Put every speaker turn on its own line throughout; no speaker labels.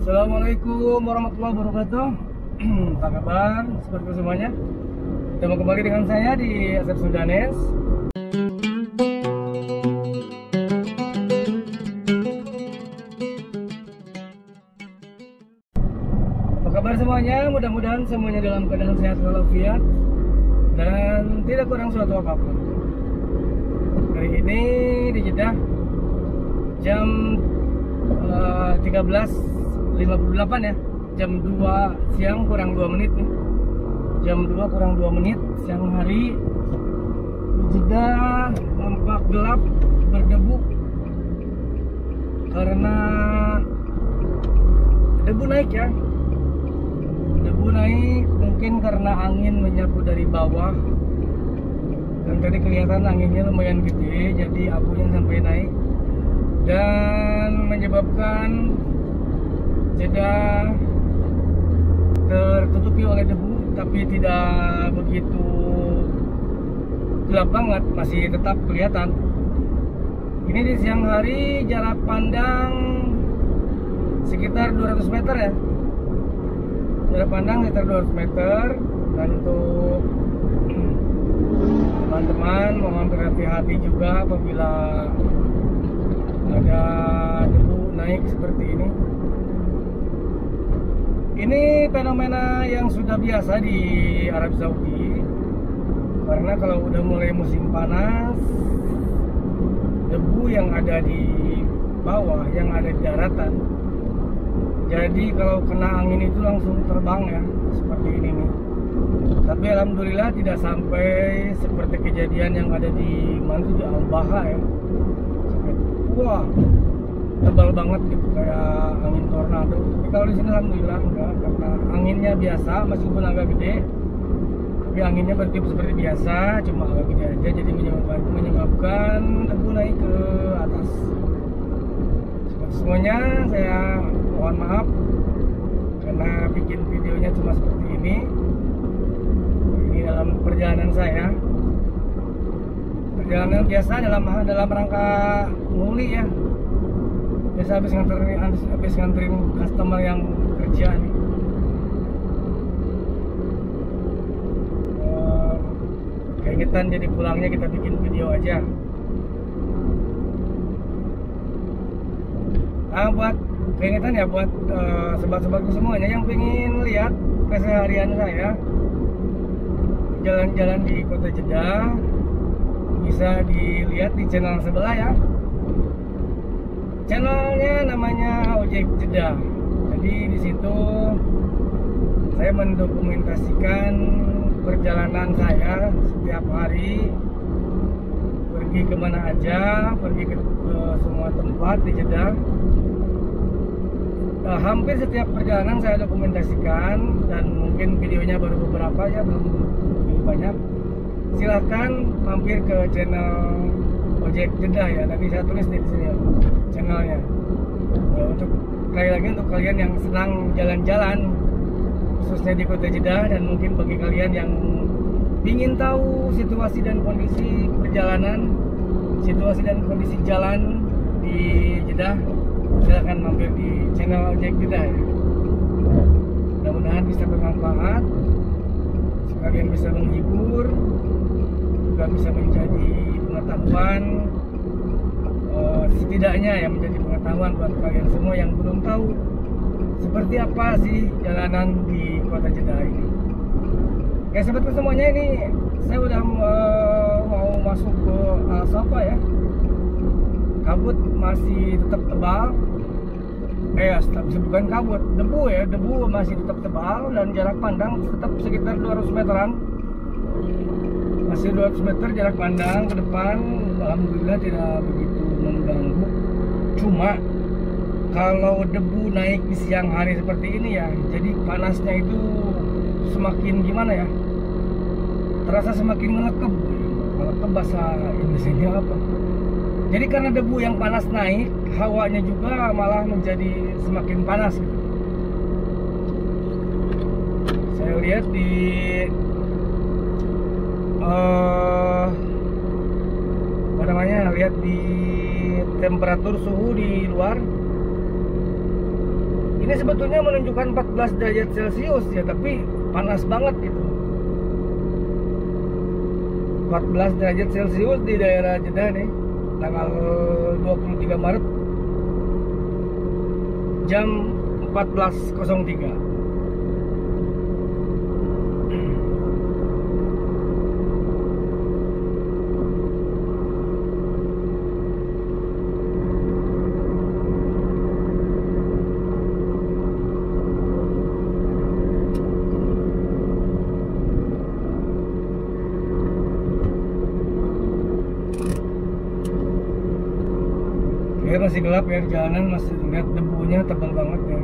Assalamualaikum warahmatullahi wabarakatuh. Apa kabar sahabatku semuanya? Ketemu kembali dengan saya di Asep Sudanes. Apa kabar semuanya? Mudah-mudahan semuanya dalam keadaan sehat walafiat dan tidak kurang suatu apapun. Hari ini di Jeddah jam 13.58 ya, jam 2 siang kurang 2 menit nih. Jam 2 kurang 2 menit siang hari di Jeddah nampak gelap berdebu karena debu naik ya. Debu naik mungkin karena angin menyapu dari bawah, dan tadi kelihatan anginnya lumayan gede, jadi abunya sampai naik dan menyebabkan Jeddah tertutupi oleh debu, tapi tidak begitu gelap banget, masih tetap kelihatan. Ini di siang hari, jarak pandang sekitar 200 meter ya, jarak pandang sekitar 200 meter. Dan untuk teman-teman mohon berhati-hati juga apabila ada debu naik seperti ini. Ini fenomena yang sudah biasa di Arab Saudi, karena kalau udah mulai musim panas, debu yang ada di bawah, yang ada di daratan, jadi kalau kena angin itu langsung terbang ya, seperti ini nih. Tapi alhamdulillah tidak sampai seperti kejadian yang ada di mana tuh, di Al-Baha ya. Wah, tebal banget gitu, kayak angin tornado. Tapi kalau di sini alhamdulillah enggak, karena anginnya biasa, meskipun agak gede, tapi anginnya bertiup seperti biasa, cuma agak gede aja, jadi menyebabkan debu naik ke atas. Semuanya saya mohon maaf karena bikin videonya cuma seperti ini. Ini dalam perjalanan saya, perjalanan biasa dalam rangka nguli ya. Biasa habis nganterin customer yang kerja nih. Keingetan jadi pulangnya kita bikin video aja. Nah, buat keingetan ya buat sobat-sobatku semuanya yang pengen lihat keseharian saya jalan-jalan di kota Jeddah, bisa dilihat di channel sebelah ya. Channelnya namanya Ojek Jeddah. Jadi di situ saya mendokumentasikan perjalanan saya setiap hari, pergi kemana aja, pergi ke semua tempat di Jeddah. Hampir setiap perjalanan saya dokumentasikan, dan mungkin videonya baru beberapa ya, belum banyak. Silahkan mampir ke channel Ojek Jeddah ya, nanti saya tulis di sini channelnya. Untuk sekali lagi untuk kalian yang senang jalan-jalan khususnya di kota Jeddah, dan mungkin bagi kalian yang ingin tahu situasi dan kondisi perjalanan, situasi dan kondisi jalan di Jeddah, silahkan mampir di channel Ojek Jeddah ya. Mudah-mudahan bisa bermanfaat, sekalian bisa menghibur, juga bisa menjadi pengetahuan, setidaknya ya menjadi pengetahuan buat kalian semua yang belum tahu seperti apa sih jalanan di kota Jeddah ini. Oke sobatku semuanya, ini saya udah mau masuk ke Al-Safa ya. Kabut masih tetap tebal, bukan kabut, debu ya, debu masih tetap tebal, dan jarak pandang tetap sekitar 200 meteran. Masih 200 meter jarak pandang ke depan, alhamdulillah tidak begitu mengganggu. Cuma kalau debu naik di siang hari seperti ini ya, jadi panasnya itu semakin gimana ya, terasa semakin melekeb bahasa Indonesia apa. Jadi karena debu yang panas naik, hawanya juga malah menjadi semakin panas gitu. Saya lihat di lihat di temperatur suhu di luar Ini sebetulnya menunjukkan 14 derajat Celcius ya, tapi panas banget gitu. 14 derajat Celcius di daerah Jeddah nih, tanggal 23 Maret jam 14.03. Ya masih gelap ya di jalanan, masih ingat debunya tebal banget ya.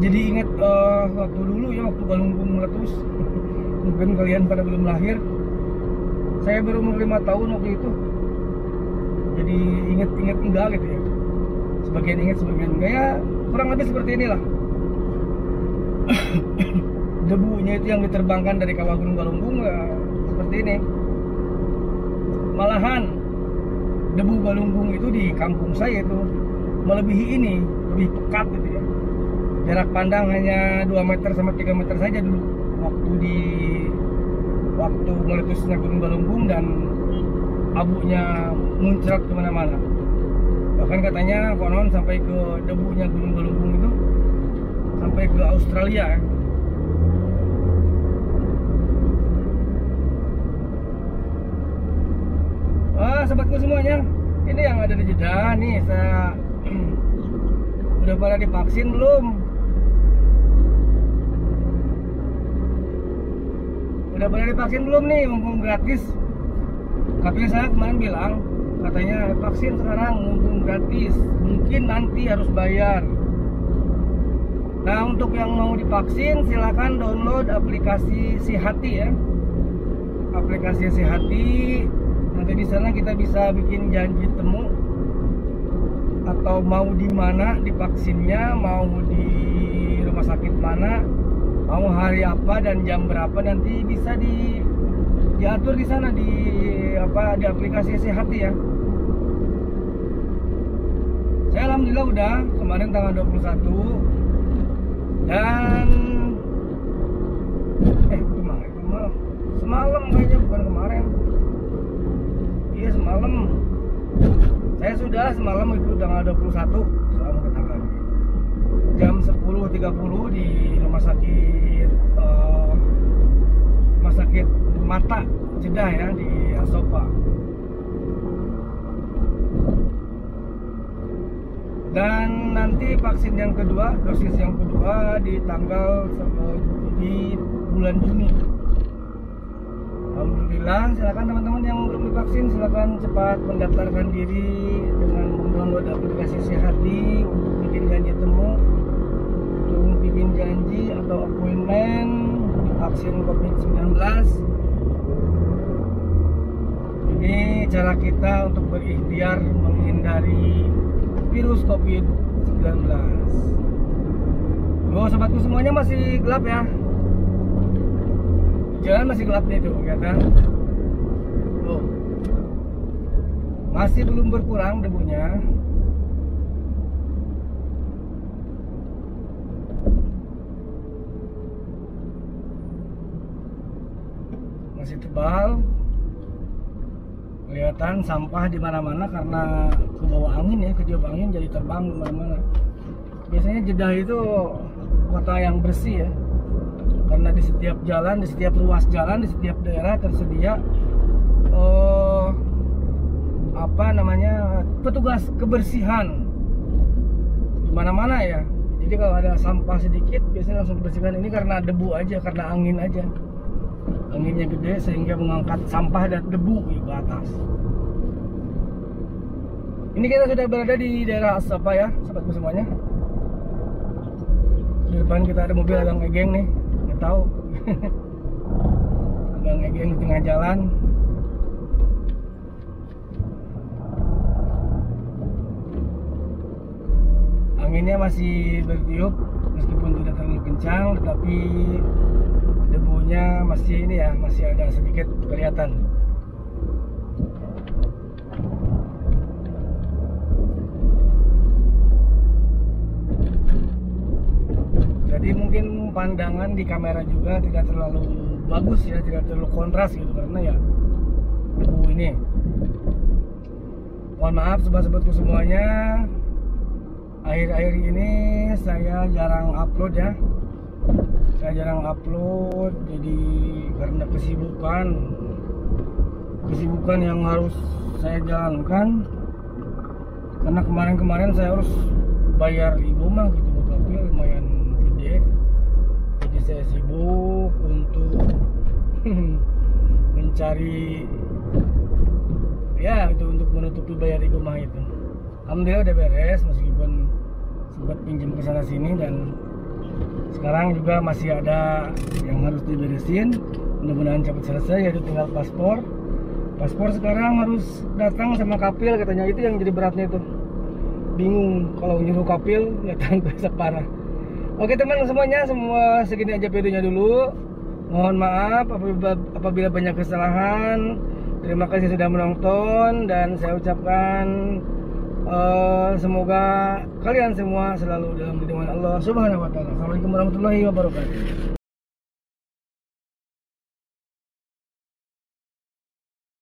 Jadi ingat waktu dulu ya, waktu Galunggung meletus. Mungkin kalian pada belum lahir. Saya baru umur 5 tahun waktu itu. Jadi ingat-ingat enggak gitu ya. Sebagian ingat, sebagian enggak ya. Kurang lebih seperti inilah. Debunya itu yang diterbangkan dari kawah Gunung Galunggung ya, seperti ini. Malahan debu Galunggung itu di kampung saya itu melebihi ini, lebih pekat gitu ya. Jarak pandang hanya 2 meter sampai 3 meter saja dulu waktu meletusnya Gunung Galunggung dan abunya muncrat kemana-mana. Bahkan katanya konon sampai ke debunya Gunung Galunggung itu sampai ke Australia ya. Sobatku semuanya, ini yang ada di Jeddah nih, saya udah pada divaksin belum? Udah pada divaksin belum nih, mumpung gratis? Tapi saya kemarin bilang, katanya vaksin sekarang mumpung gratis, mungkin nanti harus bayar. Nah, untuk yang mau divaksin silakan download aplikasi Sihati ya. Aplikasi Sihati. Nanti di sana kita bisa bikin janji temu atau mau di mana divaksinnya, mau di rumah sakit mana, mau hari apa dan jam berapa, nanti bisa diatur di sana di aplikasi Sihati ya. Saya alhamdulillah udah kemarin tanggal 21 dan semalam kayaknya, bukan kemarin. Iya semalam. Saya sudah semalam itu tanggal 21 selama tanggal jam 10.30 di rumah sakit mata Jeddah ya, di Asofa. Dan nanti vaksin yang kedua, dosis yang kedua di bulan Juni. Alhamdulillah, silakan teman-teman yang belum divaksin silakan cepat mendaftarkan diri dengan mendownload aplikasi Sihati untuk bikin janji temu, untuk bikin janji atau appointment vaksin COVID-19. Ini cara kita untuk berikhtiar menghindari virus COVID-19. Oh, sobatku semuanya masih gelap ya. Jalan masih gelap nih tuh, kata. Oh. Masih belum berkurang debunya. Masih tebal. Kelihatan sampah di mana-mana karena ke bawah angin ya, ketiup angin jadi terbang di mana-mana. Biasanya Jeddah itu kota yang bersih ya. Karena di setiap jalan, di setiap ruas jalan, di setiap daerah tersedia petugas kebersihan di mana-mana ya. Jadi kalau ada sampah sedikit biasanya langsung dibersihkan. Ini karena debu aja, karena angin aja. Anginnya gede sehingga mengangkat sampah dan debu ke atas. Ini kita sudah berada di daerah Asofa ya, sobatku semuanya. Di depan kita ada mobil agak ngegeng nih. Tahu agak ngegeng di tengah jalan. Anginnya masih bertiup meskipun tidak terlalu kencang, tetapi debunya masih ini ya, masih ada sedikit kelihatan. pandangan di kamera juga tidak terlalu bagus ya, tidak terlalu kontras gitu karena ya debu ini. Mohon maaf sobat-sobatku semuanya, akhir-akhir ini saya jarang upload ya. Saya jarang upload jadi karena kesibukan yang harus saya jalankan. Karena kemarin saya harus bayar ibu mah gitu, tapi lumayan gede. Jadi saya sibuk untuk mencari ya itu untuk menutupi bayar ibu mah itu. Alhamdulillah udah beres meskipun sempat pinjam ke sana sini, dan sekarang juga masih ada yang harus diberesin. Mudah-mudahan cepat selesai, yaitu tinggal paspor. Paspor sekarang harus datang sama kapil katanya, itu yang jadi beratnya itu. Bingung kalau nyuruh kapil datang ke separah. Oke teman semuanya, semua segini aja videonya dulu. Mohon maaf apabila banyak kesalahan. Terima kasih sudah menonton, dan saya ucapkan semoga kalian semua selalu dalam lindungan Allah Subhanahu wa taala. Assalamualaikum warahmatullahi wabarakatuh.